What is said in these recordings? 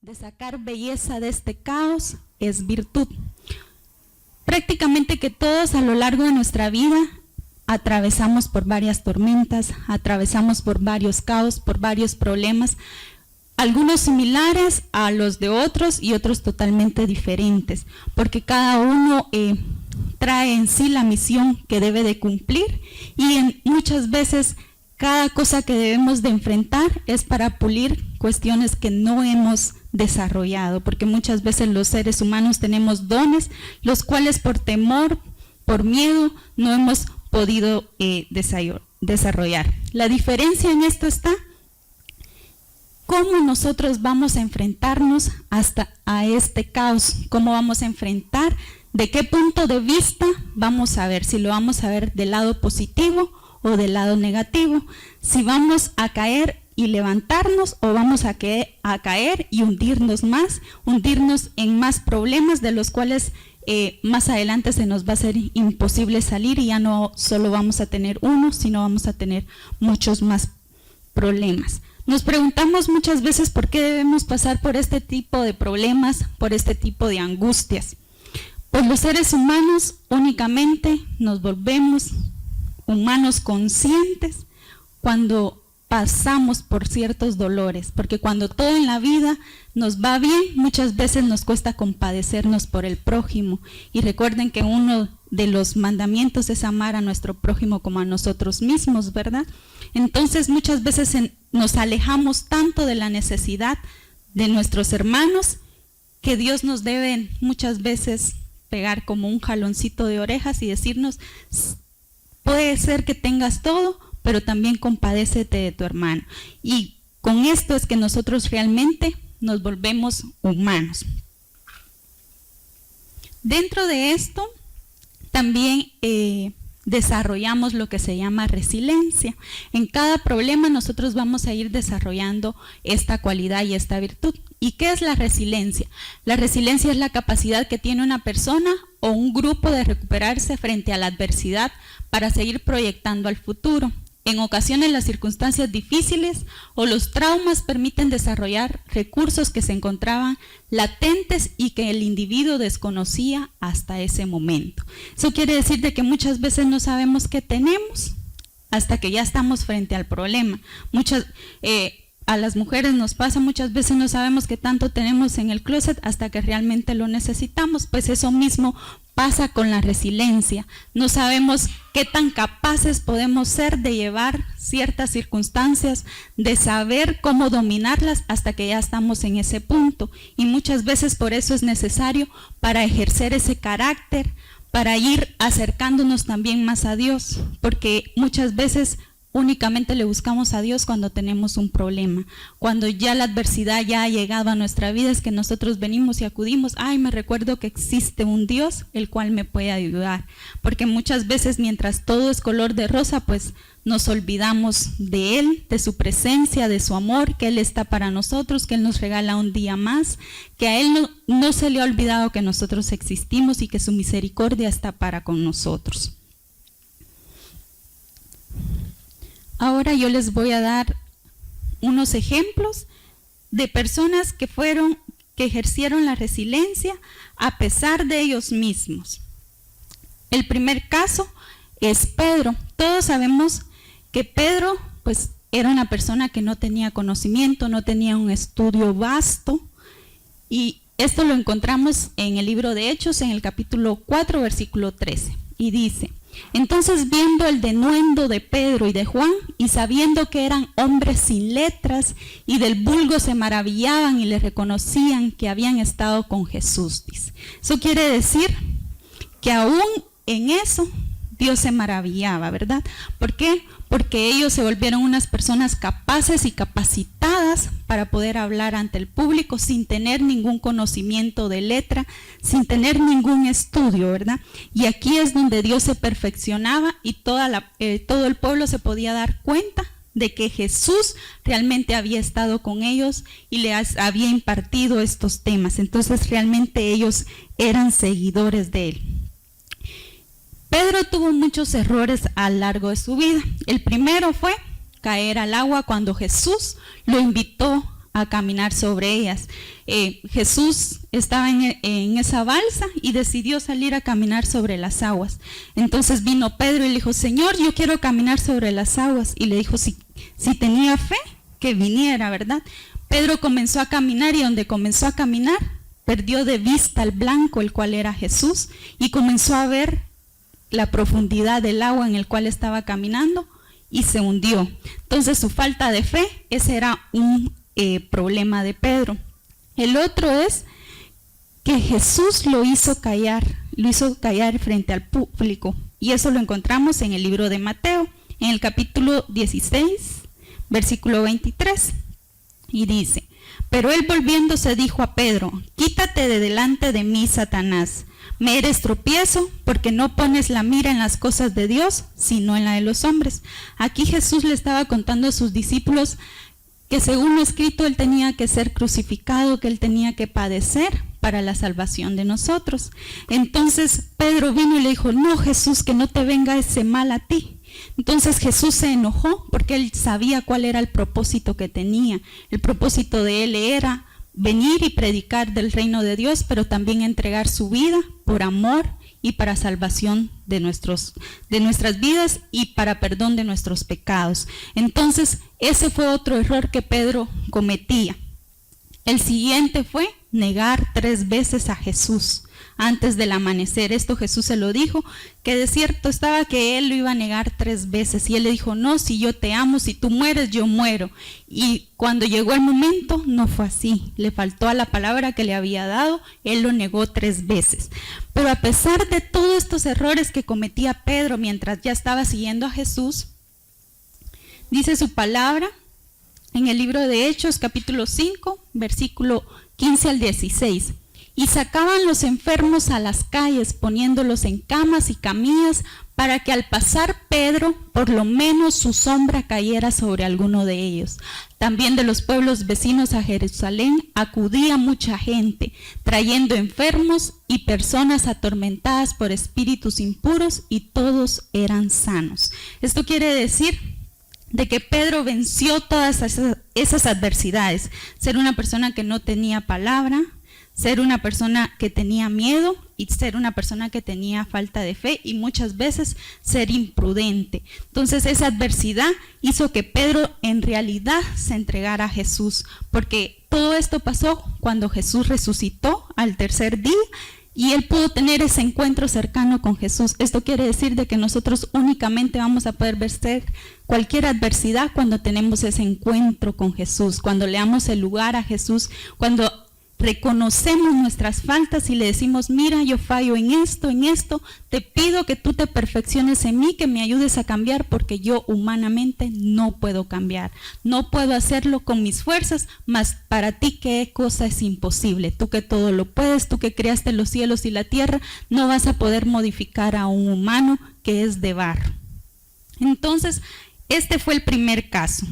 de sacar belleza de este caos es virtud. Prácticamente que todos a lo largo de nuestra vida atravesamos por varias tormentas, atravesamos por varios caos, por varios problemas, algunos similares a los de otros y otros totalmente diferentes, porque cada uno trae en sí la misión que debe de cumplir y muchas veces cada cosa que debemos de enfrentar es para pulir cuestiones que no hemos desarrollado, porque muchas veces los seres humanos tenemos dones, los cuales por temor, por miedo, no hemos podido desarrollar. La diferencia en esto está cómo nosotros vamos a enfrentarnos hasta a este caos, cómo vamos a enfrentar, de qué punto de vista vamos a ver, si lo vamos a ver del lado positivo o del lado negativo, si vamos a caer y levantarnos o vamos a caer y hundirnos en más problemas de los cuales más adelante se nos va a hacer imposible salir y ya no solo vamos a tener uno, sino vamos a tener muchos más problemas. Nos preguntamos muchas veces por qué debemos pasar por este tipo de problemas, por este tipo de angustias. Pues los seres humanos únicamente nos volvemos humanos conscientes cuando pasamos por ciertos dolores, porque cuando todo en la vida nos va bien, muchas veces nos cuesta compadecernos por el prójimo. Y recuerden que uno de los mandamientos es amar a nuestro prójimo como a nosotros mismos, ¿verdad? Entonces muchas veces nos alejamos tanto de la necesidad de nuestros hermanos que Dios nos debe muchas veces pegar como un jaloncito de orejas y decirnos: puede ser que tengas todo, pero también compadécete de tu hermano. Y con esto es que nosotros realmente nos volvemos humanos. Dentro de esto también desarrollamos lo que se llama resiliencia. En cada problema nosotros vamos a ir desarrollando esta cualidad y esta virtud. ¿Y qué es la resiliencia? La resiliencia es la capacidad que tiene una persona o un grupo de recuperarse frente a la adversidad para seguir proyectando al futuro. En ocasiones las circunstancias difíciles o los traumas permiten desarrollar recursos que se encontraban latentes y que el individuo desconocía hasta ese momento. Eso quiere decir de que muchas veces no sabemos qué tenemos hasta que ya estamos frente al problema. A las mujeres nos pasa, muchas veces no sabemos qué tanto tenemos en el closet hasta que realmente lo necesitamos. Pues eso mismo pasa con la resiliencia. No sabemos qué tan capaces podemos ser de llevar ciertas circunstancias, de saber cómo dominarlas hasta que ya estamos en ese punto. Y muchas veces por eso es necesario para ejercer ese carácter, para ir acercándonos también más a Dios, porque muchas veces únicamente le buscamos a Dios cuando tenemos un problema, cuando ya la adversidad ya ha llegado a nuestra vida, es que nosotros venimos y acudimos: ay, me recuerdo que existe un Dios el cual me puede ayudar, porque muchas veces mientras todo es color de rosa, pues nos olvidamos de Él, de su presencia, de su amor, que Él está para nosotros, que Él nos regala un día más, que a Él no se le ha olvidado que nosotros existimos y que su misericordia está para con nosotros. Ahora yo les voy a dar unos ejemplos de personas que ejercieron la resiliencia a pesar de ellos mismos. El primer caso es Pedro. Todos sabemos que Pedro pues era una persona que no tenía conocimiento, no tenía un estudio vasto, y esto lo encontramos en el libro de Hechos, en el capítulo 4, versículo 13, y dice: entonces, viendo el denuendo de Pedro y de Juan, y sabiendo que eran hombres sin letras, y del vulgo se maravillaban y les reconocían que habían estado con Jesús, dice. Eso quiere decir que aún en eso Dios se maravillaba, ¿verdad? ¿Por qué? Porque ellos se volvieron unas personas capaces y capacitadas para poder hablar ante el público sin tener ningún conocimiento de letra, sin tener ningún estudio, ¿verdad? Y aquí es donde Dios se perfeccionaba y todo el pueblo se podía dar cuenta de que Jesús realmente había estado con ellos y les había impartido estos temas. Entonces realmente ellos eran seguidores de Él. Pedro tuvo muchos errores a lo largo de su vida. El primero fue caer al agua cuando Jesús lo invitó a caminar sobre ellas. Jesús estaba en esa balsa y decidió salir a caminar sobre las aguas. Entonces vino Pedro y le dijo: Señor, yo quiero caminar sobre las aguas. Y le dijo si tenía fe, que viniera, ¿verdad? Pedro comenzó a caminar, y donde comenzó a caminar, perdió de vista al blanco, el cual era Jesús, y comenzó a ver la profundidad del agua en el cual estaba caminando, y se hundió. Entonces su falta de fe, ese era un problema de Pedro. El otro es que Jesús lo hizo callar frente al público, y eso lo encontramos en el libro de Mateo, en el capítulo 16, versículo 23, y dice: pero él volviéndose dijo a Pedro: quítate de delante de mí, Satanás, me eres tropiezo, porque no pones la mira en las cosas de Dios, sino en la de los hombres. Aquí Jesús le estaba contando a sus discípulos que según lo escrito él tenía que ser crucificado, que él tenía que padecer para la salvación de nosotros. Entonces Pedro vino y le dijo: no, Jesús, que no te venga ese mal a ti. Entonces Jesús se enojó porque él sabía cuál era el propósito que tenía. El propósito de él era venir y predicar del reino de Dios, pero también entregar su vida por amor y para salvación de nuestras vidas y para perdón de nuestros pecados. Entonces ese fue otro error que Pedro cometía. El siguiente fue negar 3 veces a Jesús antes del amanecer. Esto Jesús se lo dijo, que de cierto estaba que él lo iba a negar 3 veces, y él le dijo: no, si yo te amo, si tú mueres, yo muero. Y cuando llegó el momento, no fue así, le faltó a la palabra que le había dado, él lo negó 3 veces. Pero a pesar de todos estos errores que cometía Pedro mientras ya estaba siguiendo a Jesús, dice su palabra en el libro de Hechos, capítulo 5, versículo 15 al 16. Y sacaban los enfermos a las calles, poniéndolos en camas y camillas, para que al pasar Pedro, por lo menos su sombra cayera sobre alguno de ellos. También de los pueblos vecinos a Jerusalén acudía mucha gente, trayendo enfermos y personas atormentadas por espíritus impuros, y todos eran sanos. Esto quiere decir de que Pedro venció todas esas adversidades. Ser una persona que no tenía palabra, ser una persona que tenía miedo, y ser una persona que tenía falta de fe, y muchas veces ser imprudente. Entonces esa adversidad hizo que Pedro en realidad se entregara a Jesús, porque todo esto pasó cuando Jesús resucitó al 3er día, y él pudo tener ese encuentro cercano con Jesús. Esto quiere decir de que nosotros únicamente vamos a poder vencer cualquier adversidad cuando tenemos ese encuentro con Jesús, cuando le damos el lugar a Jesús, cuando reconocemos nuestras faltas y le decimos: mira, yo fallo en esto, te pido que tú te perfecciones en mí, que me ayudes a cambiar, porque yo humanamente no puedo cambiar, no puedo hacerlo con mis fuerzas, mas para ti qué cosa es imposible. Tú que todo lo puedes, tú que creaste los cielos y la tierra, no vas a poder modificar a un humano que es de barro. Entonces este fue el primer caso,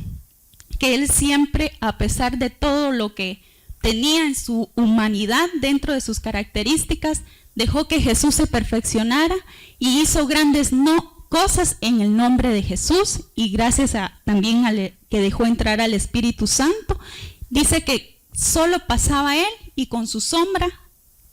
que él siempre, a pesar de todo lo que tenía en su humanidad, dentro de sus características, dejó que Jesús se perfeccionara y hizo grandes cosas en el nombre de Jesús, y gracias también que dejó entrar al Espíritu Santo. Dice que solo pasaba él y con su sombra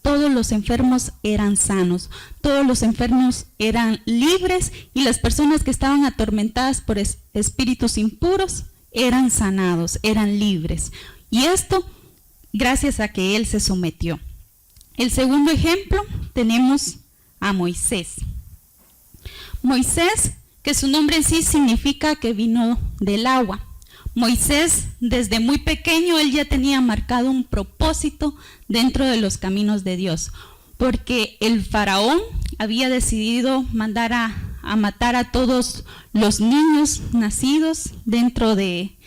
todos los enfermos eran sanos, todos los enfermos eran libres, y las personas que estaban atormentadas por espíritus impuros eran sanados, eran libres. Y esto gracias a que él se sometió. El segundo ejemplo tenemos a Moisés. Moisés, que su nombre en sí significa que vino del agua. Moisés, desde muy pequeño, él ya tenía marcado un propósito dentro de los caminos de Dios, porque el faraón había decidido mandar a matar a todos los niños nacidos dentro del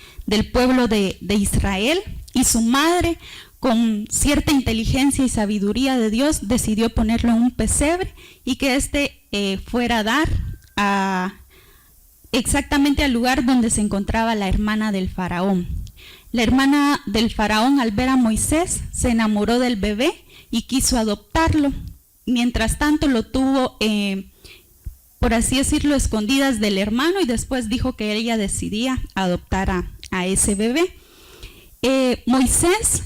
pueblo de Israel. Y su madre, con cierta inteligencia y sabiduría de Dios, decidió ponerlo en un pesebre, y que fuera a dar exactamente al lugar donde se encontraba la hermana del faraón. La hermana del faraón, al ver a Moisés, se enamoró del bebé y quiso adoptarlo. Mientras tanto lo tuvo, por así decirlo, escondidas del hermano, y después dijo que ella decidía adoptar a ese bebé. Moisés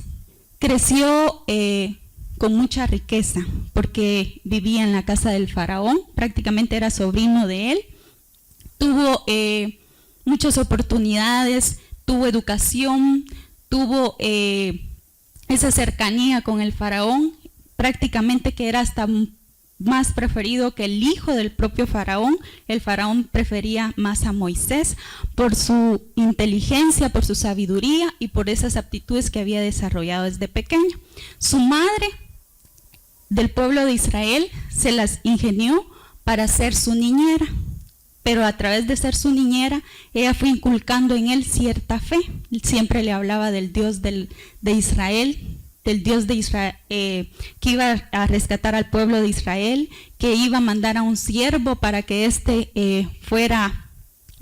creció con mucha riqueza porque vivía en la casa del faraón, prácticamente era sobrino de él, tuvo muchas oportunidades, tuvo educación, tuvo esa cercanía con el faraón, prácticamente que era hasta más preferido que el hijo del propio faraón. El faraón prefería más a Moisés por su inteligencia, por su sabiduría y por esas aptitudes que había desarrollado desde pequeño. Su madre del pueblo de Israel se las ingenió para ser su niñera, pero a través de ser su niñera, ella fue inculcando en él cierta fe. Siempre le hablaba del Dios de Israel, del Dios de Israel, que iba a rescatar al pueblo de Israel, que iba a mandar a un siervo para que éste fuera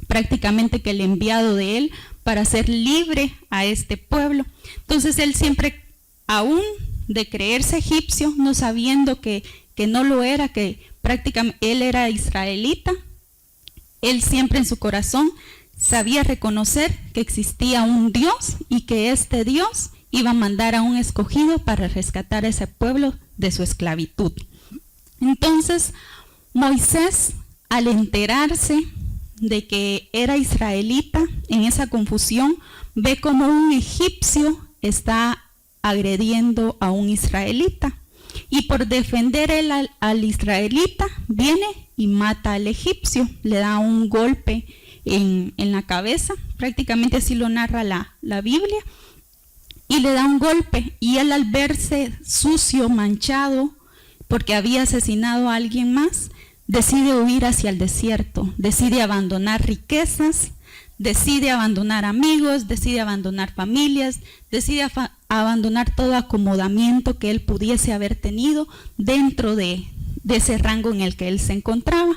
prácticamente que el enviado de él para hacer libre a este pueblo. Entonces él siempre, aún de creerse egipcio, no sabiendo que no lo era, que prácticamente él era israelita, él siempre en su corazón sabía reconocer que existía un Dios y que este Dios iba a mandar a un escogido para rescatar a ese pueblo de su esclavitud. Entonces, Moisés, al enterarse de que era israelita, en esa confusión, ve como un egipcio está agrediendo a un israelita. Y por defender él al israelita, viene y mata al egipcio, le da un golpe en la cabeza, prácticamente así lo narra la Biblia, y le da un golpe, y él al verse sucio, manchado, porque había asesinado a alguien más, decide huir hacia el desierto, decide abandonar riquezas, decide abandonar amigos, decide abandonar familias, decide abandonar todo acomodamiento que él pudiese haber tenido dentro de ese rango en el que él se encontraba.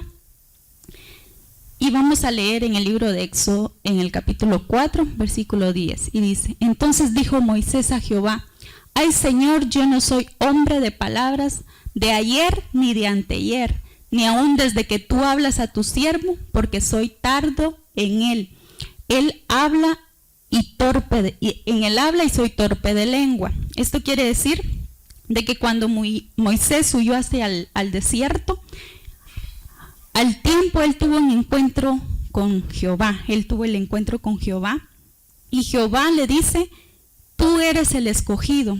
Y vamos a leer en el libro de Éxodo, en el capítulo 4, versículo 10, y dice: entonces dijo Moisés a Jehová: ay Señor, yo no soy hombre de palabras de ayer ni de anteayer, ni aun desde que tú hablas a tu siervo, porque soy tardo en él. Él habla en él habla y soy torpe de lengua. Esto quiere decir de que cuando Moisés huyó hacia al desierto, al tiempo él tuvo un encuentro con Jehová, él tuvo el encuentro con Jehová, y Jehová le dice: tú eres el escogido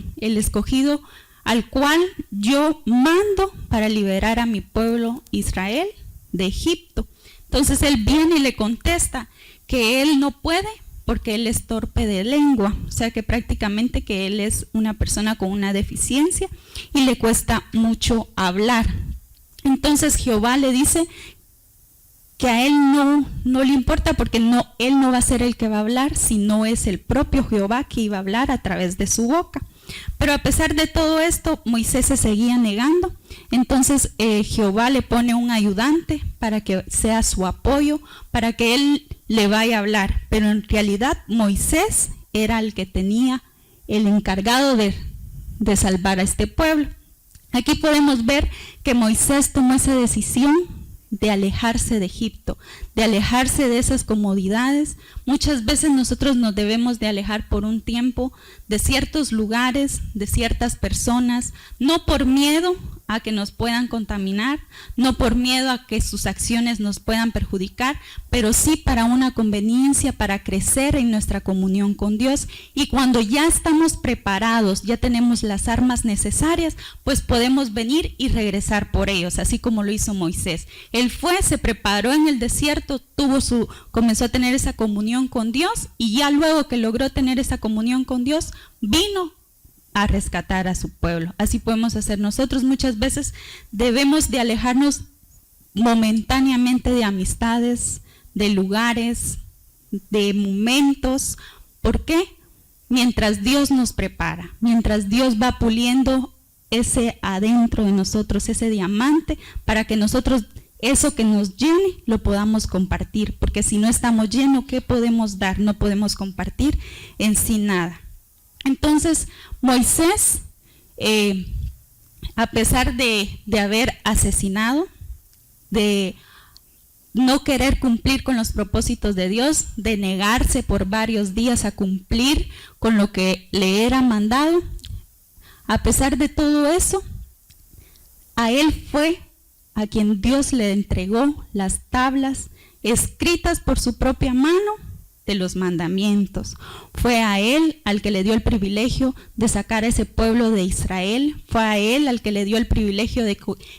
al cual yo mando para liberar a mi pueblo Israel de Egipto. Entonces él viene y le contesta que él no puede porque él es torpe de lengua, o sea que prácticamente que él es una persona con una deficiencia y le cuesta mucho hablar. Entonces Jehová le dice que a él no le importa, porque él no va a ser el que va a hablar, sino es el propio Jehová que iba a hablar a través de su boca. Pero a pesar de todo esto, Moisés se seguía negando. Entonces Jehová le pone un ayudante para que sea su apoyo, para que él le vaya a hablar. Pero en realidad Moisés era el que tenía el encargado de salvar a este pueblo. Aquí podemos ver que Moisés tomó esa decisión de alejarse de Egipto, de alejarse de esas comodidades. Muchas veces nosotros nos debemos de alejar por un tiempo de ciertos lugares, de ciertas personas, no por miedo a que nos puedan contaminar, no por miedo a que sus acciones nos puedan perjudicar, pero sí para una conveniencia, para crecer en nuestra comunión con Dios. Y cuando ya estamos preparados, ya tenemos las armas necesarias, pues podemos venir y regresar por ellos, así como lo hizo Moisés. Él fue, se preparó en el desierto, comenzó a tener esa comunión con Dios, y ya luego que logró tener esa comunión con Dios, vino a rescatar a su pueblo. Así podemos hacer nosotros. Muchas veces debemos de alejarnos momentáneamente de amistades, de lugares, de momentos. ¿Por qué? Mientras Dios nos prepara, mientras Dios va puliendo ese adentro de nosotros, ese diamante, para que nosotros eso que nos llene lo podamos compartir, porque si no estamos llenos, ¿qué podemos dar? No podemos compartir en sí nada. Entonces Moisés, a pesar de haber asesinado, de no querer cumplir con los propósitos de Dios, de negarse por varios días a cumplir con lo que le era mandado. A pesar de todo eso, a él fue a quien Dios le entregó las tablas escritas por su propia mano de los mandamientos. Fue a él al que le dio el privilegio de sacar a ese pueblo de Israel. Fue a él al que le dio el privilegio de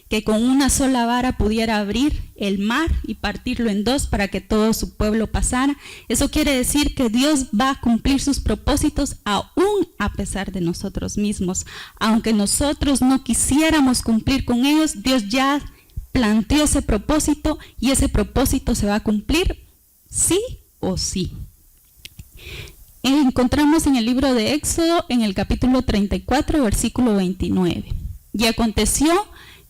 que con una sola vara pudiera abrir el mar y partirlo en dos para que todo su pueblo pasara. Eso quiere decir que Dios va a cumplir sus propósitos aún a pesar de nosotros mismos. Aunque nosotros no quisiéramos cumplir con ellos, Dios ya planteó ese propósito y ese propósito se va a cumplir sí o sí. Encontramos en el libro de Éxodo, en el capítulo 34, versículo 29. Y aconteció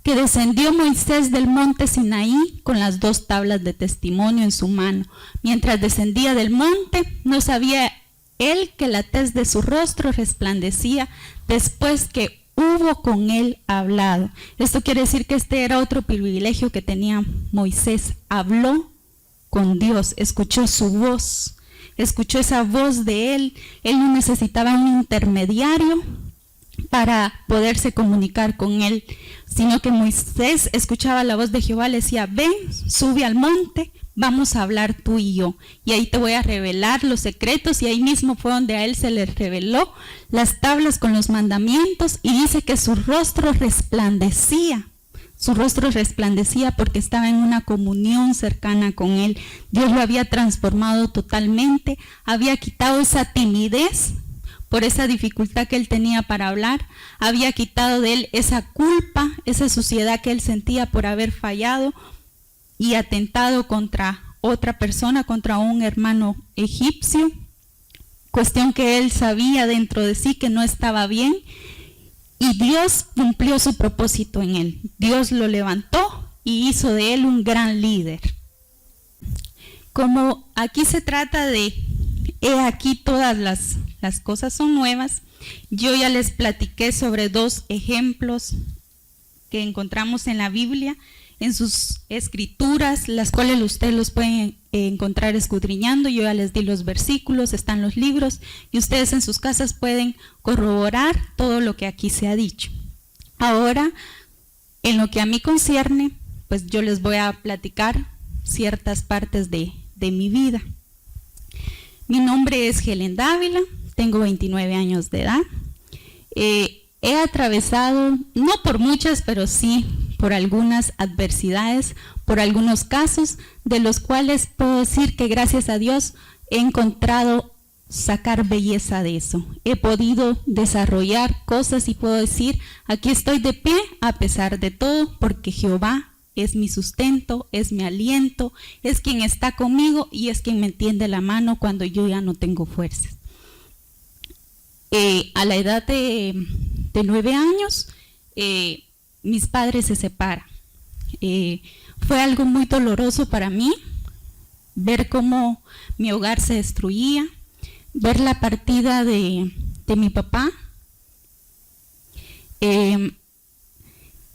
que descendió Moisés del monte Sinaí con las 2 tablas de testimonio en su mano. Mientras descendía del monte, no sabía él que la tez de su rostro resplandecía después que hubo con él hablado. Esto quiere decir que este era otro privilegio que tenía Moisés. Habló con Dios, escuchó su voz, escuchó esa voz de él. Él no necesitaba un intermediario para poderse comunicar con él, sino que Moisés escuchaba la voz de Jehová, le decía: ven, sube al monte, vamos a hablar tú y yo, y ahí te voy a revelar los secretos. Y ahí mismo fue donde a él se le reveló las tablas con los mandamientos, y dice que su rostro resplandecía. Su rostro resplandecía porque estaba en una comunión cercana con él. Dios lo había transformado totalmente, había quitado esa timidez por esa dificultad que él tenía para hablar, había quitado de él esa culpa, esa suciedad que él sentía por haber fallado y atentado contra otra persona, contra un hermano egipcio, cuestión que él sabía dentro de sí que no estaba bien. Y Dios cumplió su propósito en él. Dios lo levantó y hizo de él un gran líder. Como aquí se trata de, he aquí todas las cosas son nuevas, yo ya les platiqué sobre 2 ejemplos que encontramos en la Biblia, en sus escrituras, las cuales ustedes los pueden encontrar escudriñando. Yo ya les di los versículos, están los libros, y ustedes en sus casas pueden corroborar todo lo que aquí se ha dicho. Ahora, en lo que a mí concierne, pues yo les voy a platicar ciertas partes de mi vida. Mi nombre es Helen Dávila, tengo 29 años de edad. He atravesado, no por muchas, pero sí por algunas adversidades, por algunos casos, de los cuales puedo decir que gracias a Dios he encontrado sacar belleza de eso. He podido desarrollar cosas y puedo decir, aquí estoy de pie a pesar de todo, porque Jehová es mi sustento, es mi aliento, es quien está conmigo y es quien me tiende la mano cuando yo ya no tengo fuerzas. A la edad de 9 años, mis padres se separan. Fue algo muy doloroso para mí ver cómo mi hogar se destruía, ver la partida de mi papá.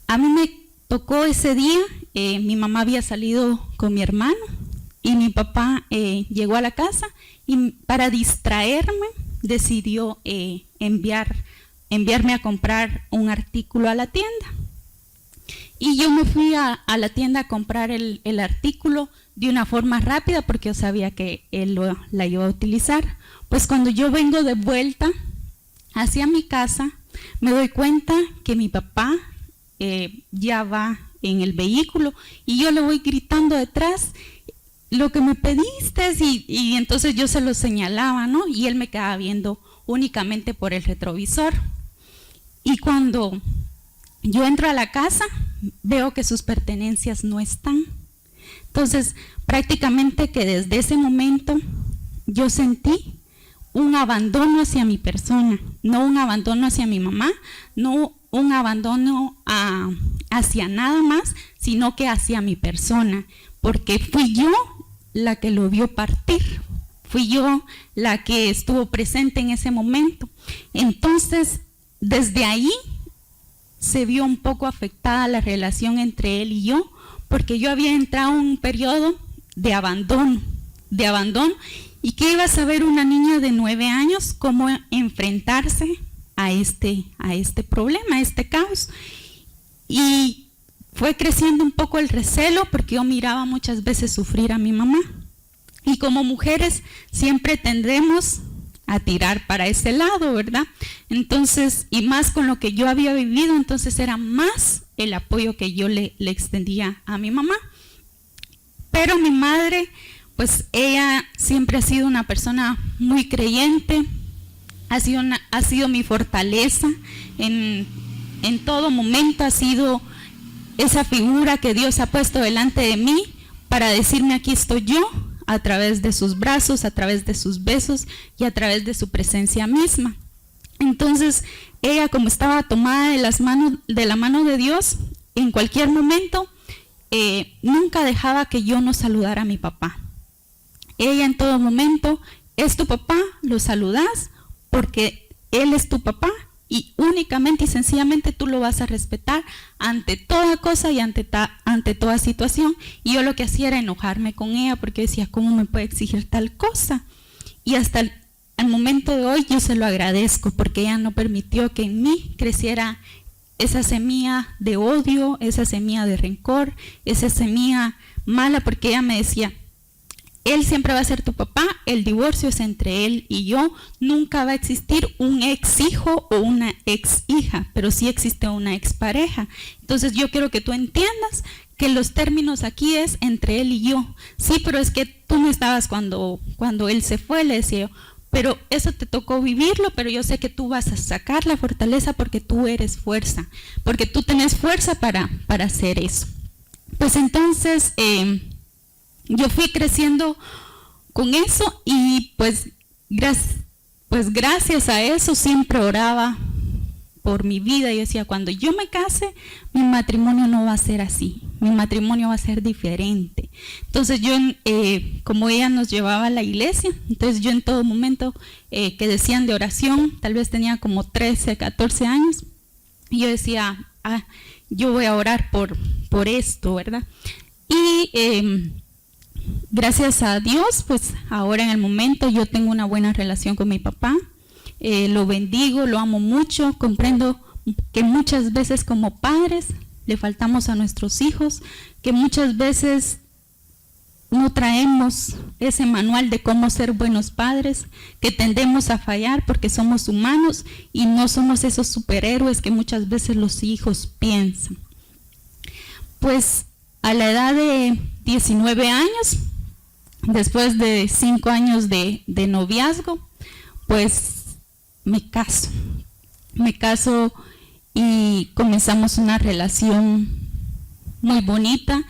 A mí me tocó ese día, mi mamá había salido con mi hermano y mi papá llegó a la casa y para distraerme decidió enviarme a comprar un artículo a la tienda. Y yo me fui a la tienda a comprar el artículo de una forma rápida porque yo sabía que él la iba a utilizar. Pues cuando yo vengo de vuelta hacia mi casa, me doy cuenta que mi papá ya va en el vehículo y yo le voy gritando detrás: lo que me pediste, y entonces yo se lo señalaba, ¿no? Y él me quedaba viendo únicamente por el retrovisor. Y cuando yo entro a la casa, veo que sus pertenencias no están. Entonces, prácticamente que desde ese momento yo sentí un abandono hacia mi persona, no un abandono hacia mi mamá, no un abandono hacia nada más, sino que hacia mi persona, porque fui yo la que lo vio partir, fui yo la que estuvo presente en ese momento. Entonces, desde ahí se vio un poco afectada la relación entre él y yo, porque yo había entrado en un periodo de abandono, y que iba a saber una niña de 9 años cómo enfrentarse a este problema, a este caos. Y fue creciendo un poco el recelo porque yo miraba muchas veces sufrir a mi mamá. Y como mujeres siempre tendremos a tirar para ese lado, ¿verdad? Entonces, y más con lo que yo había vivido, entonces era más el apoyo que yo le extendía a mi mamá. Pero mi madre, pues ella siempre ha sido una persona muy creyente, ha sido mi fortaleza en todo momento, ha sido esa figura que Dios ha puesto delante de mí para decirme: aquí estoy yo, a través de sus brazos, a través de sus besos y a través de su presencia misma. Entonces ella, como estaba tomada de la mano de Dios, en cualquier momento nunca dejaba que yo no saludara a mi papá. Ella en todo momento: es tu papá, lo saludas porque él es tu papá y únicamente y sencillamente tú lo vas a respetar ante toda cosa y ante toda situación. Y yo lo que hacía era enojarme con ella porque decía: ¿cómo me puede exigir tal cosa? Y hasta el momento de hoy yo se lo agradezco, porque ella no permitió que en mí creciera esa semilla de odio, esa semilla de rencor, esa semilla mala, porque ella me decía: él siempre va a ser tu papá, el divorcio es entre él y yo, nunca va a existir un ex hijo o una ex hija, pero sí existe una ex pareja. Entonces yo quiero que tú entiendas que los términos aquí es entre él y yo. Sí, pero es que tú no estabas cuando él se fue, le decía yo, pero eso te tocó vivirlo, pero yo sé que tú vas a sacar la fortaleza porque tú eres fuerza, porque tú tenés fuerza para hacer eso. Pues entonces yo fui creciendo con eso y pues gracias a eso siempre oraba por mi vida. Yo decía: cuando yo me case, mi matrimonio no va a ser así, mi matrimonio va a ser diferente. Entonces yo, como ella nos llevaba a la iglesia, entonces yo en todo momento que decían de oración, tal vez tenía como 13, 14 años, y yo decía: yo voy a orar por esto, ¿verdad? Y gracias a Dios, pues ahora en el momento yo tengo una buena relación con mi papá, lo bendigo, lo amo mucho, comprendo que muchas veces como padres le faltamos a nuestros hijos, que muchas veces no traemos ese manual de cómo ser buenos padres, que tendemos a fallar porque somos humanos y no somos esos superhéroes que muchas veces los hijos piensan. Pues a la edad de 19 años, después de 5 años de noviazgo, pues me caso y comenzamos una relación muy bonita.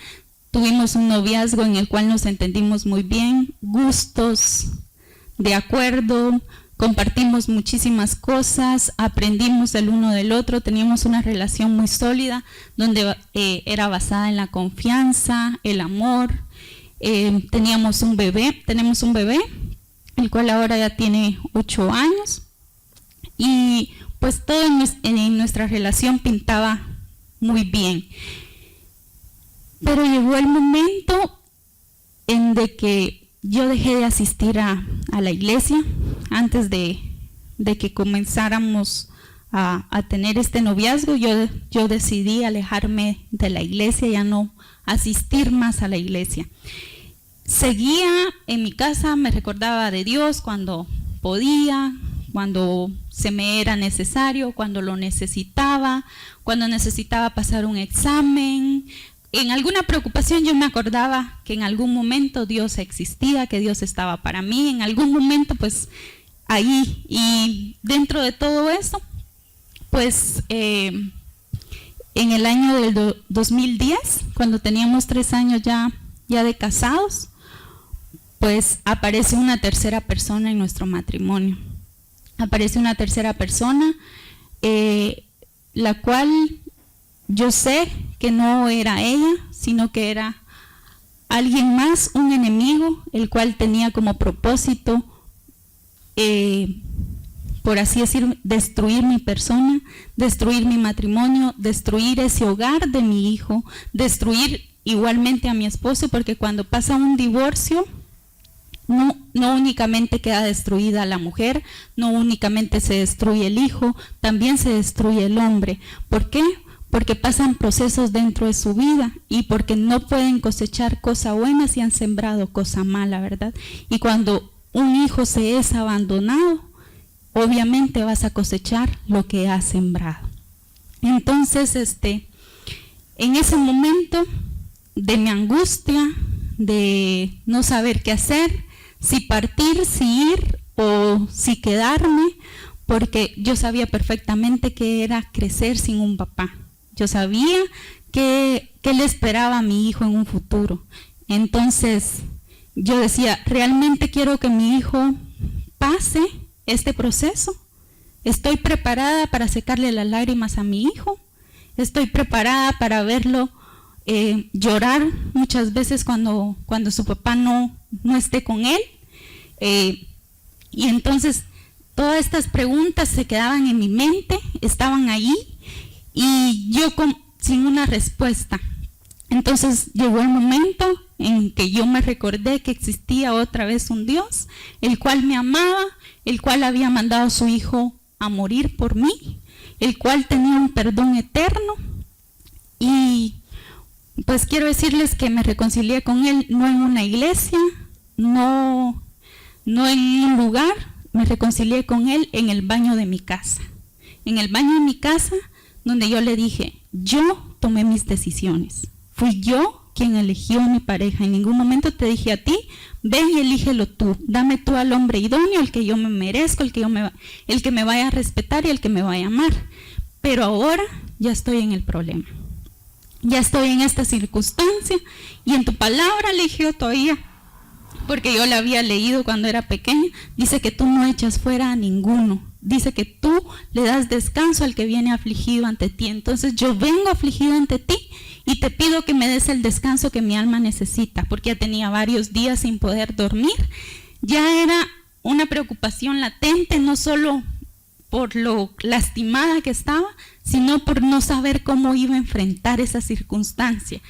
Tuvimos un noviazgo en el cual nos entendimos muy bien, gustos de acuerdo, compartimos muchísimas cosas, aprendimos el uno del otro, teníamos una relación muy sólida donde era basada en la confianza, el amor. Tenemos un bebé, el cual ahora ya tiene 8 años, y pues todo en nuestra relación pintaba muy bien. Pero llegó el momento en de que yo dejé de asistir a la iglesia antes de que comenzáramos a tener este noviazgo. Yo decidí alejarme de la iglesia, ya no asistir más a la iglesia. Seguía en mi casa, me recordaba de Dios cuando podía, cuando se me era necesario, cuando lo necesitaba, cuando necesitaba pasar un examen. En alguna preocupación yo me acordaba que en algún momento Dios existía, que Dios estaba para mí, en algún momento pues ahí. Y dentro de todo eso, pues en el año del 2010, cuando teníamos 3 años ya de casados, pues aparece una tercera persona en nuestro matrimonio. Aparece una tercera persona, la cual yo sé que no era ella, sino que era alguien más, un enemigo, el cual tenía como propósito, por así decir, destruir mi persona, destruir mi matrimonio, destruir ese hogar de mi hijo, destruir igualmente a mi esposo, porque cuando pasa un divorcio, no únicamente queda destruida la mujer, no únicamente se destruye el hijo, también se destruye el hombre. ¿Por qué? Porque pasan procesos dentro de su vida y porque no pueden cosechar cosa buena si han sembrado cosa mala, ¿verdad? Y cuando un hijo se es abandonado, obviamente vas a cosechar lo que has sembrado. Entonces, en ese momento de mi angustia, de no saber qué hacer, si partir, si ir o si quedarme, porque yo sabía perfectamente que era crecer sin un papá. Yo sabía que le esperaba a mi hijo en un futuro. Entonces yo decía, realmente quiero que mi hijo pase este proceso. Estoy preparada para secarle las lágrimas a mi hijo. Estoy preparada para verlo llorar muchas veces cuando su papá no esté con él. Y entonces todas estas preguntas se quedaban en mi mente, estaban ahí y yo sin una respuesta. Entonces llegó el momento en que yo me recordé que existía otra vez un Dios, el cual me amaba, el cual había mandado a su hijo a morir por mí, el cual tenía un perdón eterno. Y pues quiero decirles que me reconcilié con él, no en una iglesia, no en un lugar, me reconcilié con él en el baño de mi casa. En el baño de mi casa, donde yo le dije, yo tomé mis decisiones. Fui yo quien eligió a mi pareja. En ningún momento te dije a ti, ven y elígelo tú. Dame tú al hombre idóneo, el que yo me merezco, el que me vaya a respetar y el que me vaya a amar. Pero ahora ya estoy en el problema. Ya estoy en esta circunstancia y en tu palabra, le dije todavía, porque yo la había leído cuando era pequeña, dice que tú no echas fuera a ninguno. Dice que tú le das descanso al que viene afligido ante ti. Entonces yo vengo afligido ante ti y te pido que me des el descanso que mi alma necesita, porque ya tenía varios días sin poder dormir. Ya era una preocupación latente, no solo por lo lastimada que estaba, sino por no saber cómo iba a enfrentar esa circunstancia,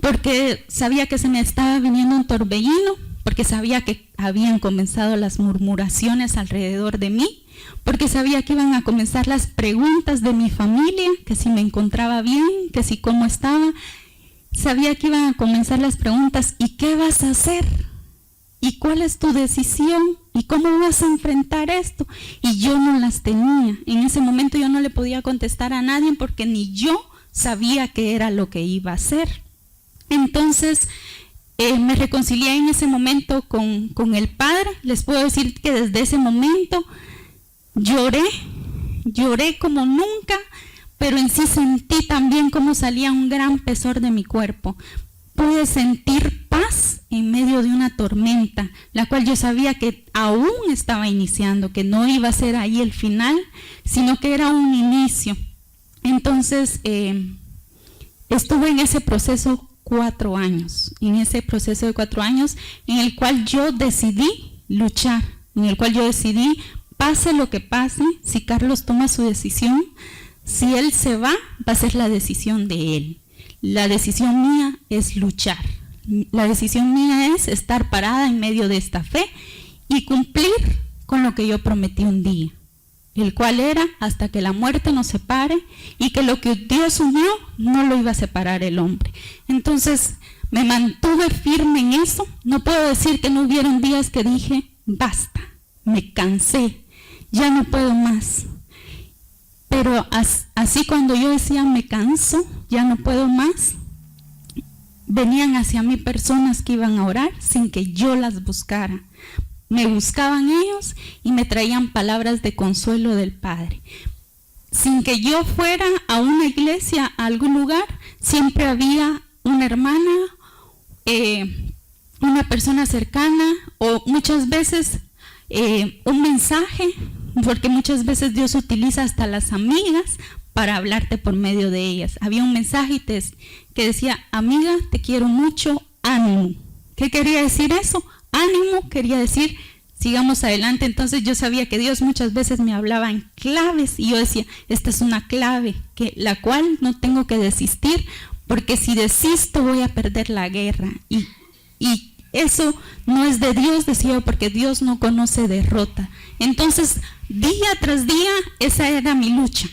porque sabía que se me estaba viniendo un torbellino, porque sabía que habían comenzado las murmuraciones alrededor de mí, porque sabía que iban a comenzar las preguntas de mi familia, que si me encontraba bien, que si cómo estaba. Sabía que iban a comenzar las preguntas, ¿y qué vas a hacer? ¿Y cuál es tu decisión? ¿Y cómo vas a enfrentar esto? Y yo no las tenía. En ese momento yo no le podía contestar a nadie porque ni yo sabía qué era lo que iba a hacer. Entonces me reconcilié en ese momento con el Padre. Les puedo decir que desde ese momento lloré como nunca, pero en sí sentí también cómo salía un gran pesar de mi cuerpo. Pude sentir paz en medio de una tormenta, la cual yo sabía que aún estaba iniciando, que no iba a ser ahí el final, sino que era un inicio. Entonces estuve en ese proceso 4 años, en ese proceso de 4 años en el cual yo decidí luchar, en el cual yo decidí, pase lo que pase, si Carlos toma su decisión, si él se va a ser la decisión de él. La decisión mía es luchar. La decisión mía es estar parada en medio de esta fe y cumplir con lo que yo prometí un día, el cual era hasta que la muerte nos separe, y que lo que Dios unió no lo iba a separar el hombre. Entonces me mantuve firme en eso. No puedo decir que no hubieron días que dije, basta, me cansé, ya no puedo más. Pero así cuando yo decía me canso, ya no puedo más, venían hacia mí personas que iban a orar sin que yo las buscara. Me buscaban ellos y me traían palabras de consuelo del Padre. Sin que yo fuera a una iglesia, a algún lugar, siempre había una hermana, una persona cercana, o muchas veces un mensaje, porque muchas veces Dios utiliza hasta las amigas para hablarte por medio de ellas. Había un mensaje que decía, amiga, te quiero mucho, ánimo. ¿Qué quería decir eso? Ánimo quería decir, sigamos adelante. Entonces yo sabía que Dios muchas veces me hablaba en claves y yo decía, esta es una clave, la cual no tengo que desistir, porque si desisto voy a perder la guerra. Y eso no es de Dios, decía yo, porque Dios no conoce derrota. Entonces, día tras día, esa era mi lucha.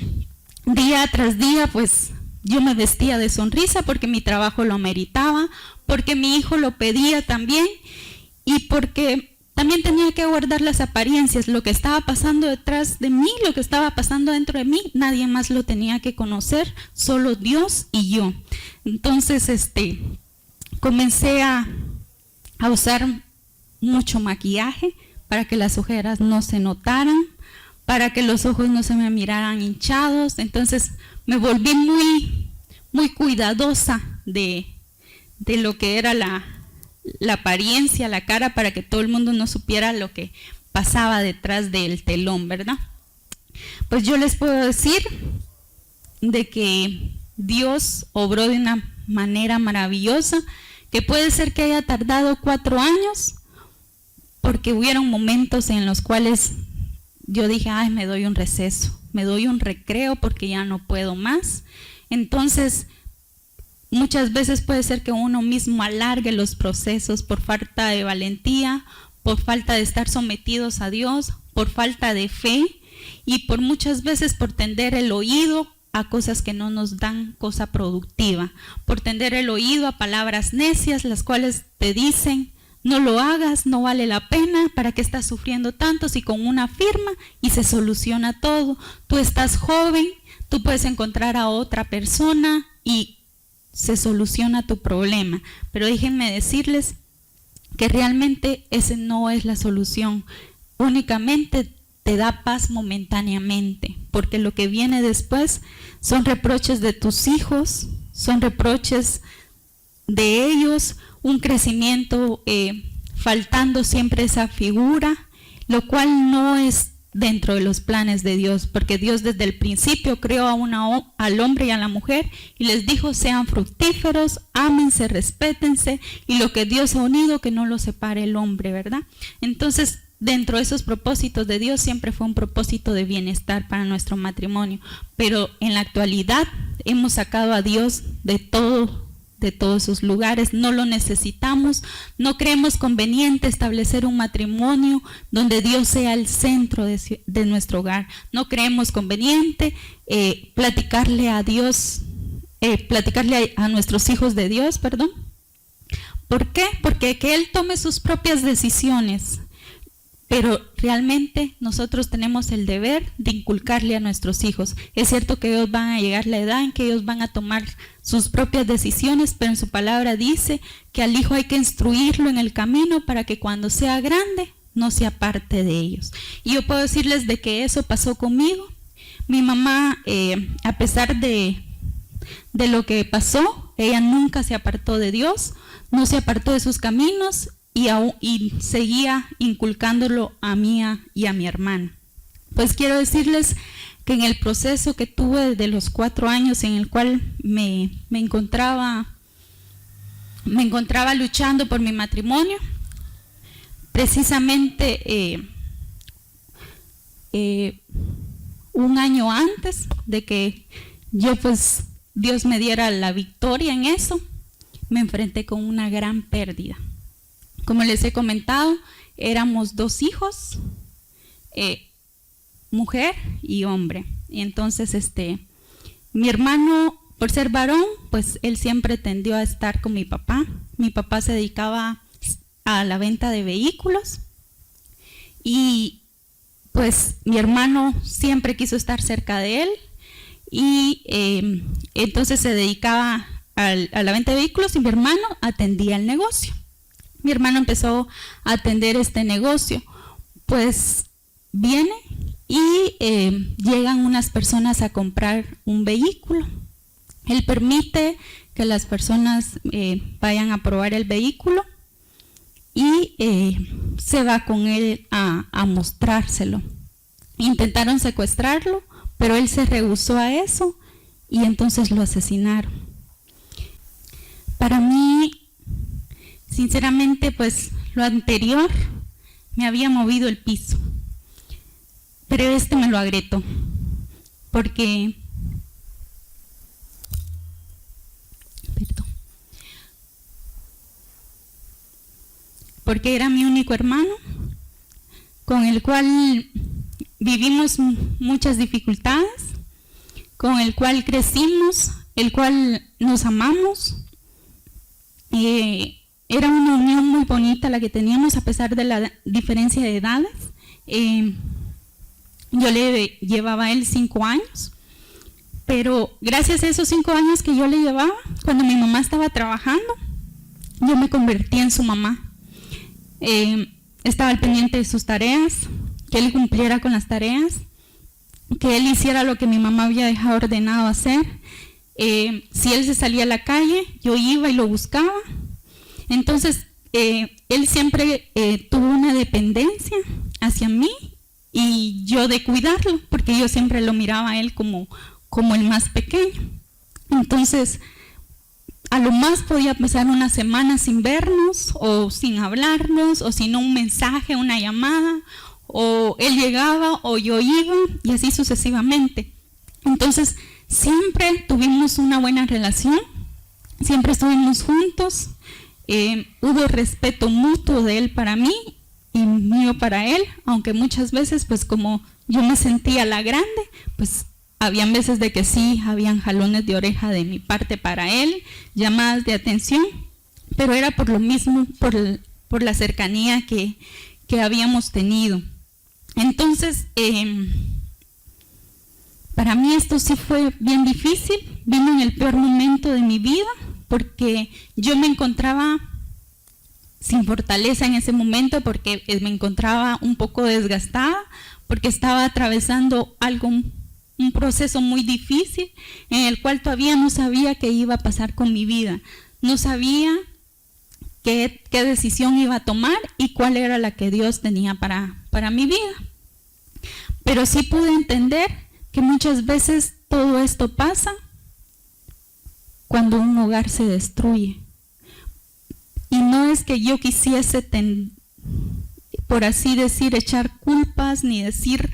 Día tras día, pues, yo me vestía de sonrisa porque mi trabajo lo ameritaba, porque mi hijo lo pedía también, y porque también tenía que guardar las apariencias. Lo que estaba pasando detrás de mí, lo que estaba pasando dentro de mí, nadie más lo tenía que conocer, solo Dios y yo. Entonces, comencé a usar mucho maquillaje para que las ojeras no se notaran, para que los ojos no se me miraran hinchados. Entonces me volví muy cuidadosa de lo que era la apariencia, la cara, para que todo el mundo no supiera lo que pasaba detrás del telón, ¿verdad? Pues yo les puedo decir de que Dios obró de una manera maravillosa, que puede ser que haya tardado 4 años, porque hubieron momentos en los cuales yo dije, ay, me doy un receso, me doy un recreo porque ya no puedo más. Entonces, muchas veces puede ser que uno mismo alargue los procesos por falta de valentía, por falta de estar sometidos a Dios, por falta de fe y por muchas veces por tender el oído a cosas que no nos dan cosa productiva, por tender el oído a palabras necias, las cuales te dicen, no lo hagas, no vale la pena, ¿para qué estás sufriendo tanto si con una firma y se soluciona todo? Tú estás joven, tú puedes encontrar a otra persona y se soluciona tu problema. Pero déjenme decirles que realmente ese no es la solución, únicamente te da paz momentáneamente, porque lo que viene después son reproches de tus hijos, son reproches de ellos, un crecimiento faltando siempre esa figura, lo cual no es dentro de los planes de Dios, porque Dios desde el principio creó al hombre y a la mujer y les dijo, sean fructíferos, ámense, respétense, y lo que Dios ha unido que no lo separe el hombre, ¿verdad? Entonces, dentro de esos propósitos de Dios siempre fue un propósito de bienestar para nuestro matrimonio, pero en la actualidad hemos sacado a Dios de todos sus lugares, no lo necesitamos, no creemos conveniente establecer un matrimonio donde Dios sea el centro de nuestro hogar, no creemos conveniente platicarle a Dios, platicarle a nuestros hijos de Dios, perdón. ¿Por qué? Porque que Él tome sus propias decisiones. Pero realmente nosotros tenemos el deber de inculcarle a nuestros hijos. Es cierto que ellos van a llegar a la edad en que ellos van a tomar sus propias decisiones, pero en su palabra dice que al hijo hay que instruirlo en el camino para que cuando sea grande no se aparte de ellos. Y yo puedo decirles de que eso pasó conmigo. Mi mamá, a pesar de lo que pasó, ella nunca se apartó de Dios, no se apartó de sus caminos, y seguía inculcándolo a mí y a mi hermana. Pues quiero decirles que en el proceso que tuve de los 4 años en el cual me encontraba luchando por mi matrimonio, precisamente un año antes de que Dios me diera la victoria en eso, me enfrenté con una gran pérdida. Como les he comentado, éramos 2 hijos, mujer y hombre. Y entonces mi hermano, por ser varón, pues él siempre tendió a estar con mi papá. Mi papá se dedicaba a la venta de vehículos y pues mi hermano siempre quiso estar cerca de él y entonces se dedicaba a la venta de vehículos y mi hermano atendía el negocio. Mi hermano empezó a atender este negocio, pues viene y llegan unas personas a comprar un vehículo. Él permite que las personas vayan a probar el vehículo y se va con él a mostrárselo. Intentaron secuestrarlo, pero él se rehusó a eso y entonces lo asesinaron. Para mí, sinceramente, pues lo anterior me había movido el piso, pero me lo agrietó, porque porque era mi único hermano, con el cual vivimos muchas dificultades, con el cual crecimos, el cual nos amamos. Era una unión muy bonita la que teníamos a pesar de la diferencia de edades. Yo le llevaba a él 5 años, pero gracias a esos 5 años que yo le llevaba, cuando mi mamá estaba trabajando, yo me convertí en su mamá. Estaba al pendiente de sus tareas, que él cumpliera con las tareas, que él hiciera lo que mi mamá había dejado ordenado hacer. Si él se salía a la calle, yo iba y lo buscaba. Entonces, él siempre tuvo una dependencia hacia mí y yo de cuidarlo, porque yo siempre lo miraba a él como el más pequeño. Entonces, a lo más podía pasar una semana sin vernos o sin hablarnos, o sin un mensaje, una llamada, o él llegaba o yo iba, y así sucesivamente. Entonces, siempre tuvimos una buena relación, siempre estuvimos juntos, hubo respeto mutuo de él para mí y mío para él, aunque muchas veces, pues como yo me sentía la grande, pues habían veces de que sí, habían jalones de oreja de mi parte para él, llamadas de atención, pero era por lo mismo, por la cercanía que habíamos tenido. Entonces, para mí esto sí fue bien difícil, vino en el peor momento de mi vida, porque yo me encontraba sin fortaleza en ese momento, porque me encontraba un poco desgastada, porque estaba atravesando un proceso muy difícil en el cual todavía no sabía qué iba a pasar con mi vida, no sabía qué decisión iba a tomar y cuál era la que Dios tenía para mi vida. Pero sí pude entender que muchas veces todo esto pasa cuando un hogar se destruye. Y no es que yo quisiese, por así decir, echar culpas, ni decir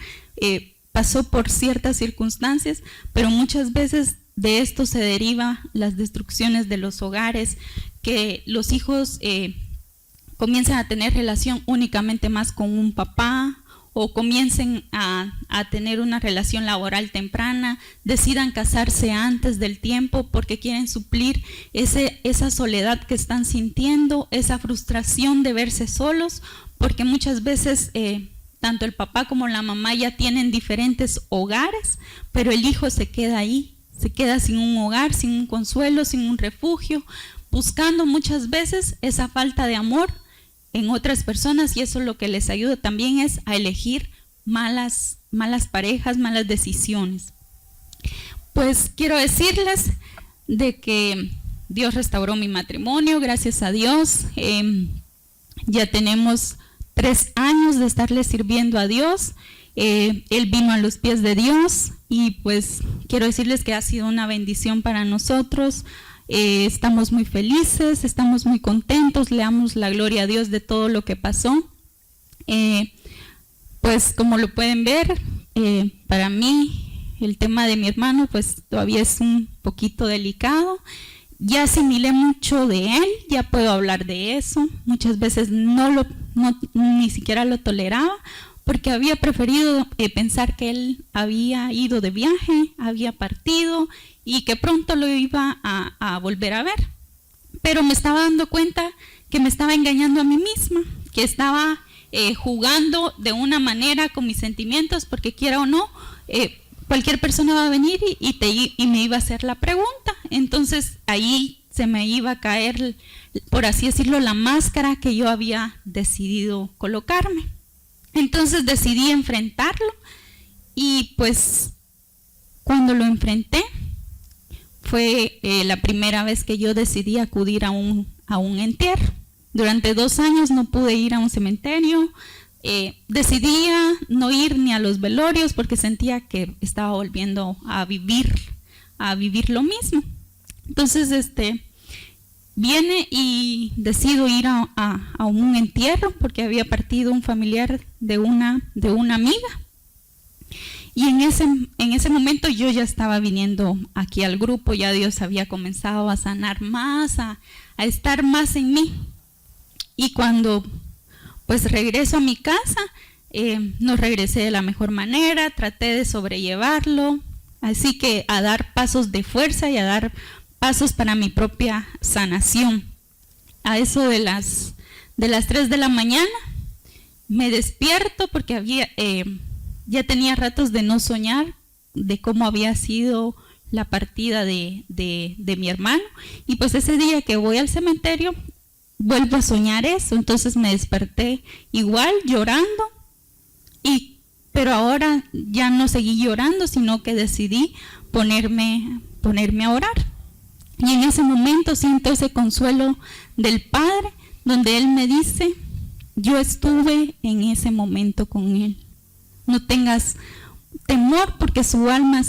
pasó por ciertas circunstancias, pero muchas veces de esto se deriva las destrucciones de los hogares, que los hijos comienzan a tener relación únicamente más con un papá, o comiencen a tener una relación laboral temprana, decidan casarse antes del tiempo porque quieren suplir esa soledad que están sintiendo, esa frustración de verse solos, porque muchas veces tanto el papá como la mamá ya tienen diferentes hogares, pero el hijo se queda ahí, se queda sin un hogar, sin un consuelo, sin un refugio, buscando muchas veces esa falta de amor en otras personas, y eso lo que les ayuda también es a elegir malas parejas, malas decisiones. Pues quiero decirles de que Dios restauró mi matrimonio, gracias a Dios. Ya tenemos 3 años de estarle sirviendo a Dios. Él vino a los pies de Dios y pues quiero decirles que ha sido una bendición para nosotros. Estamos muy felices, estamos muy contentos, le damos la gloria a Dios de todo lo que pasó. Pues como lo pueden ver, para mí el tema de mi hermano pues todavía es un poquito delicado. Ya asimilé mucho de él, ya puedo hablar de eso. Muchas veces ni siquiera lo toleraba, porque había preferido pensar que él había ido de viaje, había partido y que pronto lo iba a volver a ver. Pero me estaba dando cuenta que me estaba engañando a mí misma, que estaba jugando de una manera con mis sentimientos, porque quiera o no, cualquier persona va a venir y me iba a hacer la pregunta. Entonces ahí se me iba a caer, por así decirlo, la máscara que yo había decidido colocarme. Entonces decidí enfrentarlo y pues cuando lo enfrenté fue la primera vez que yo decidí acudir a un entierro. Durante 2 años no pude ir a un cementerio, decidí no ir ni a los velorios porque sentía que estaba volviendo a vivir lo mismo. Entonces viene y decido ir a un entierro porque había partido un familiar de una amiga. Y en ese momento yo ya estaba viniendo aquí al grupo, ya Dios había comenzado a sanar más, a estar más en mí. Y cuando pues regreso a mi casa, no regresé de la mejor manera, traté de sobrellevarlo, así que a dar pasos de fuerza y a dar pasos para mi propia sanación. A eso de las 3 de la mañana me despierto porque ya tenía ratos de no soñar de cómo había sido la partida de mi hermano, y pues ese día que voy al cementerio vuelvo a soñar eso. Entonces me desperté igual llorando, pero ahora ya no seguí llorando, sino que decidí ponerme a orar. Y en ese momento siento ese consuelo del Padre, donde Él me dice: yo estuve en ese momento con Él. No tengas temor porque su alma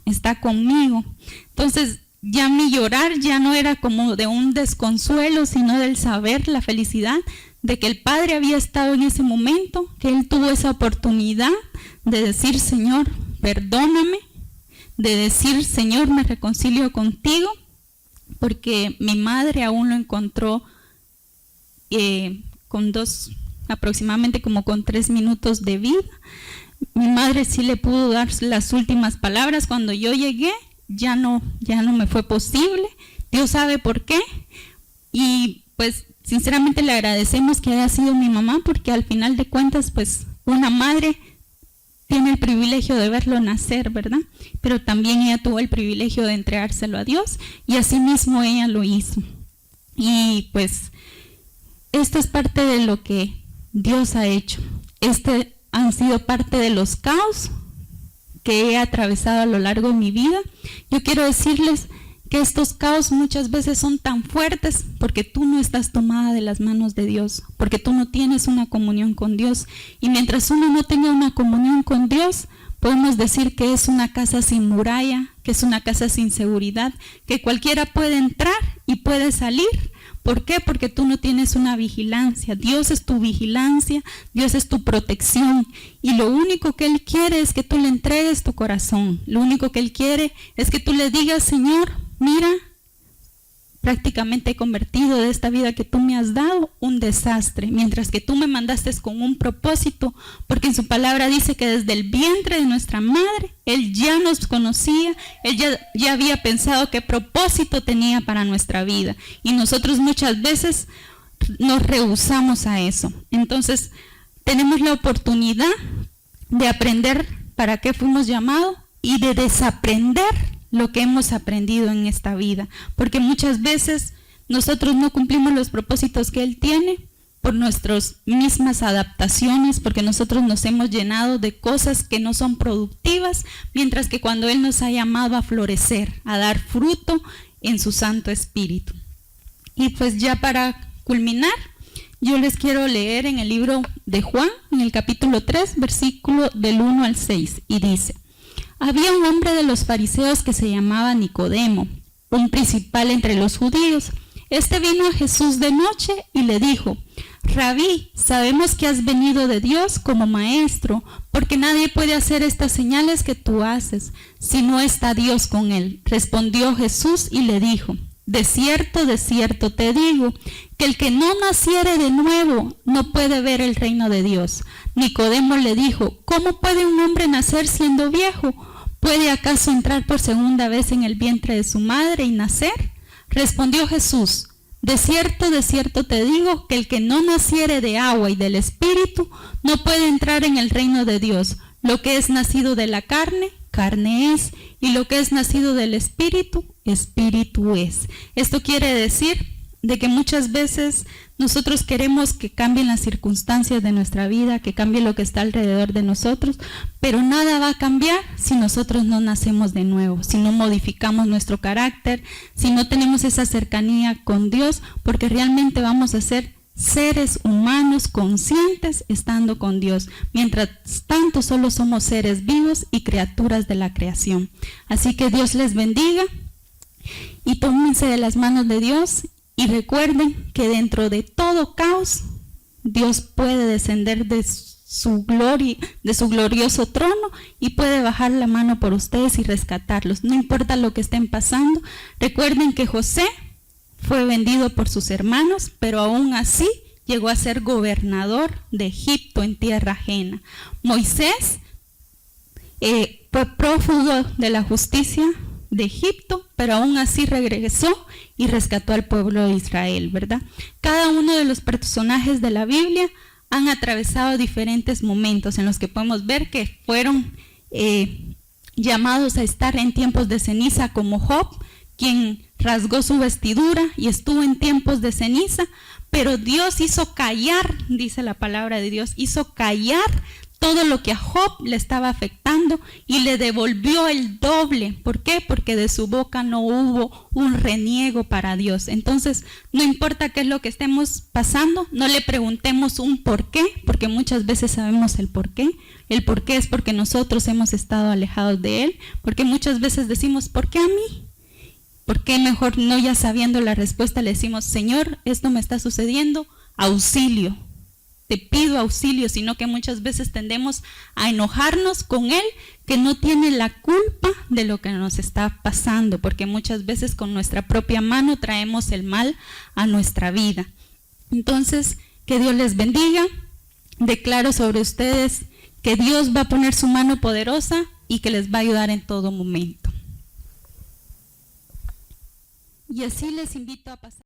está conmigo. Entonces ya mi llorar ya no era como de un desconsuelo, sino del saber, la felicidad de que el Padre había estado en ese momento, que Él tuvo esa oportunidad de decir: Señor, perdóname, de decir: Señor, me reconcilio contigo, porque mi madre aún lo encontró aproximadamente como con 3 minutos de vida. Mi madre sí le pudo dar las últimas palabras. Cuando yo llegué, ya no me fue posible. Dios sabe por qué. Y pues sinceramente le agradecemos que haya sido mi mamá, porque al final de cuentas, pues una madre tiene el privilegio de verlo nacer, ¿verdad? Pero también ella tuvo el privilegio de entregárselo a Dios, y así mismo ella lo hizo. Y pues esto es parte de lo que Dios ha hecho. Han sido parte de los caos que he atravesado a lo largo de mi vida. Yo quiero decirles que estos caos muchas veces son tan fuertes porque tú no estás tomada de las manos de Dios, porque tú no tienes una comunión con Dios. Y mientras uno no tenga una comunión con Dios, podemos decir que es una casa sin muralla, que es una casa sin seguridad, que cualquiera puede entrar y puede salir. ¿Por qué? Porque tú no tienes una vigilancia. Dios es tu vigilancia, Dios es tu protección, y lo único que Él quiere es que tú le entregues tu corazón. Lo único que Él quiere es que tú le digas: Señor, mira, prácticamente he convertido de esta vida que tú me has dado un desastre, mientras que tú me mandaste con un propósito, porque en su palabra dice que desde el vientre de nuestra madre Él ya nos conocía, Él ya había pensado qué propósito tenía para nuestra vida, y nosotros muchas veces nos rehusamos a eso. Entonces tenemos la oportunidad de aprender para qué fuimos llamados y de desaprender lo que hemos aprendido en esta vida, porque muchas veces nosotros no cumplimos los propósitos que Él tiene por nuestras mismas adaptaciones, porque nosotros nos hemos llenado de cosas que no son productivas, mientras que cuando Él nos ha llamado a florecer, a dar fruto en su Santo Espíritu. Y pues ya para culminar, yo les quiero leer en el libro de Juan, en el capítulo 3, versículo del 1 al 6, y dice: había un hombre de los fariseos que se llamaba Nicodemo, un principal entre los judíos. Este vino a Jesús de noche y le dijo: Rabí, sabemos que has venido de Dios como maestro, porque nadie puede hacer estas señales que tú haces, si no está Dios con él. Respondió Jesús y le dijo: de cierto te digo, que el que no naciere de nuevo no puede ver el reino de Dios. Nicodemo le dijo: ¿cómo puede un hombre nacer siendo viejo? ¿Puede acaso entrar por segunda vez en el vientre de su madre y nacer? Respondió Jesús: de cierto te digo, que el que no naciere de agua y del Espíritu no puede entrar en el reino de Dios. Lo que es nacido de la carne, carne es, y lo que es nacido del Espíritu, Espíritu es. Esto quiere decir de que muchas veces nosotros queremos que cambien las circunstancias de nuestra vida, que cambie lo que está alrededor de nosotros, pero nada va a cambiar si nosotros no nacemos de nuevo, si no modificamos nuestro carácter, si no tenemos esa cercanía con Dios, porque realmente vamos a ser seres humanos conscientes estando con Dios. Mientras tanto, solo somos seres vivos y criaturas de la creación. Así que Dios les bendiga y tómense de las manos de Dios. Y recuerden que dentro de todo caos, Dios puede descender de su gloria, de su glorioso trono, y puede bajar la mano por ustedes y rescatarlos. No importa lo que estén pasando. Recuerden que José fue vendido por sus hermanos, pero aún así llegó a ser gobernador de Egipto en tierra ajena. Moisés fue prófugo de la justicia de Egipto, pero aún así regresó y rescató al pueblo de Israel, ¿verdad? Cada uno de los personajes de la Biblia han atravesado diferentes momentos en los que podemos ver que fueron llamados a estar en tiempos de ceniza, como Job, quien rasgó su vestidura y estuvo en tiempos de ceniza, pero Dios hizo callar, dice la palabra de Dios, hizo callar todo lo que a Job le estaba afectando y le devolvió el doble. ¿Por qué? Porque de su boca no hubo un reniego para Dios. Entonces, no importa qué es lo que estemos pasando, no le preguntemos un por qué, porque muchas veces sabemos el por qué. El por qué es porque nosotros hemos estado alejados de Él, porque muchas veces decimos, ¿por qué a mí? ¿Por qué mejor no ya sabiendo la respuesta le decimos, Señor, esto me está sucediendo, auxilio? Te pido auxilio, sino que muchas veces tendemos a enojarnos con Él, que no tiene la culpa de lo que nos está pasando, porque muchas veces con nuestra propia mano traemos el mal a nuestra vida. Entonces, que Dios les bendiga. Declaro sobre ustedes que Dios va a poner su mano poderosa y que les va a ayudar en todo momento. Y así les invito a pasar.